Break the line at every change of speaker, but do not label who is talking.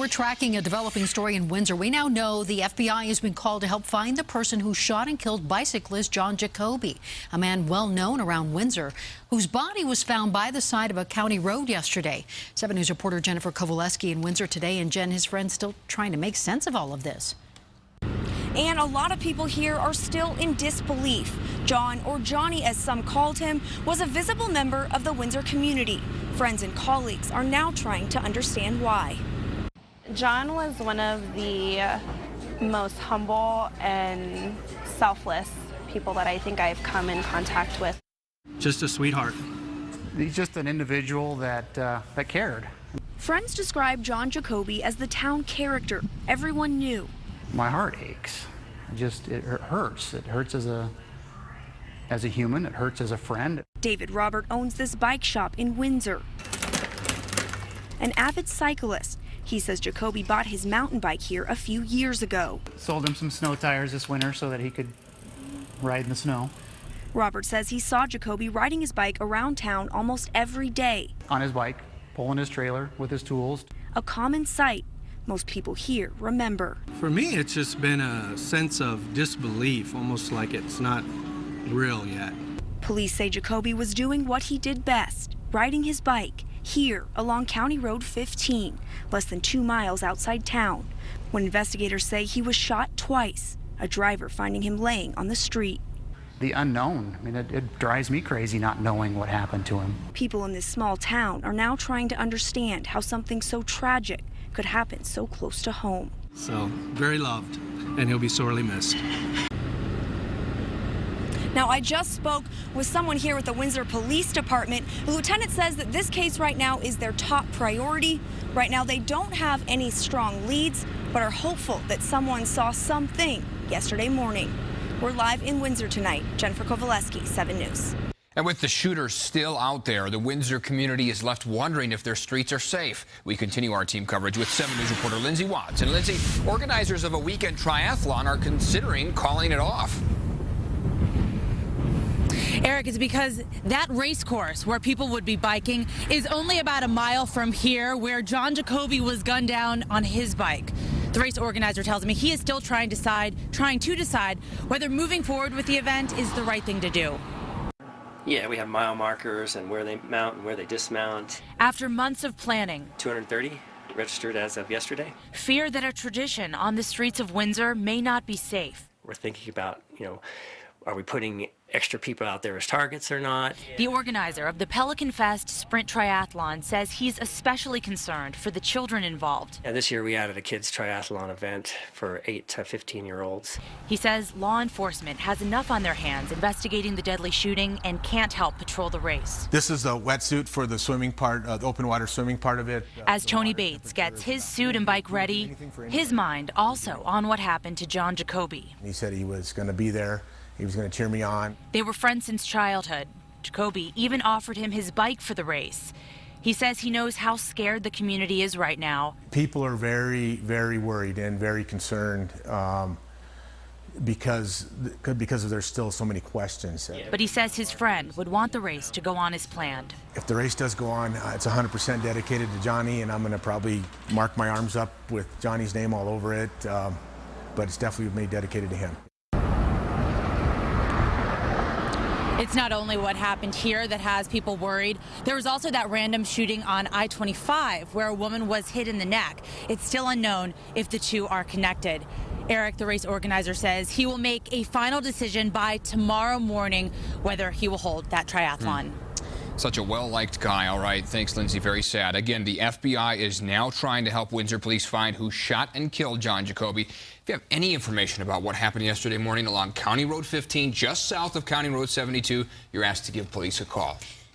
we're tracking a developing story in Windsor. We now know the FBI has been called to help find the person who shot and killed bicyclist John Jacoby, a man well known around Windsor, whose body was found by the side of a county road yesterday. 7 News reporter Jennifer Kowaleski in Windsor today, and Jen, his friends, still trying to make sense of all of this.
And a lot of people here are still in disbelief. John, or Johnny as some called him, was a visible member of the Windsor community. Friends and colleagues are now trying to understand why.
John was one of the most humble and selfless people that I think I've come in contact with.
Just a sweetheart.
He's just an individual that cared.
Friends describe John Jacoby as the town character everyone knew.
My heart aches. It hurts. It hurts as a human. It hurts as a friend.
David Robert owns this bike shop in Windsor. An avid cyclist, he says Jacoby bought his mountain bike here a few years ago.
Sold him some snow tires this winter so that he could ride in the snow.
Robert says he saw Jacoby riding his bike around town almost every day.
On his bike, pulling his trailer with his tools.
A common sight most people here remember.
For me, it's just been a sense of disbelief, almost like it's not real yet.
Police say Jacoby was doing what he did best, riding his bike here along County Road 15, less than 2 miles outside town, when investigators say he was shot twice, a driver finding him laying on the street.
The unknown. I mean, it drives me crazy not knowing what happened to him.
People in this small town are now trying to understand how something so tragic could happen so close to home.
So, very loved, and he'll be sorely missed.
Now, I just spoke with someone here with the Windsor Police Department. The lieutenant says that this case right now is their top priority. Right now, they don't have any strong leads, but are hopeful that someone saw something yesterday morning. We're live in Windsor tonight. Jennifer Kowaleski, 7 News.
And with the shooters still out there, the Windsor community is left wondering if their streets are safe. We continue our team coverage with 7 News reporter Lindsay Watts. And Lindsay, organizers of a weekend triathlon are considering calling it off.
Eric, it's because that race course where people would be biking is only about a mile from here, where John Jacoby was gunned down on his bike. The race organizer tells me he is still trying to decide whether moving forward with the event is the right thing to do.
Yeah, we have mile markers and where they mount and where they dismount.
After months of planning,
230 registered as of yesterday.
Fear that a tradition on the streets of Windsor may not be safe.
We're thinking about, are we putting extra people out there as targets or not?
The organizer of the Pelican Fest Sprint Triathlon says he's especially concerned for the children involved.
And this year we added a kids triathlon event for 8 to 15-year-olds.
He says law enforcement has enough on their hands investigating the deadly shooting and can't help patrol the race.
This is the wetsuit for the swimming part, the open water swimming part of it.
As Tony Bates gets his suit and bike ready, his mind also on what happened to John Jacoby.
He said he was going to be there. He was going to cheer me on.
They were friends since childhood. Jacoby even offered him his bike for the race. He says he knows how scared the community is right now.
People are very, very worried and very concerned because there's still so many questions.
But he says his friend would want the race to go on as planned.
If the race does go on, it's 100% dedicated to Johnny, and I'm going to probably mark my arms up with Johnny's name all over it. But it's definitely made dedicated to him.
It's not only what happened here that has people worried. There was also that random shooting on I-25 where a woman was hit in the neck. It's still unknown if the two are connected. Eric, the race organizer, says he will make a final decision by tomorrow morning whether he will hold that triathlon.
Such a well-liked guy. All right, thanks, Lindsay. Very sad. Again, the FBI is now trying to help Windsor police find who shot and killed John Jacoby. If you have any information about what happened yesterday morning along County Road 15, just south of County Road 72, you're asked to give police a call.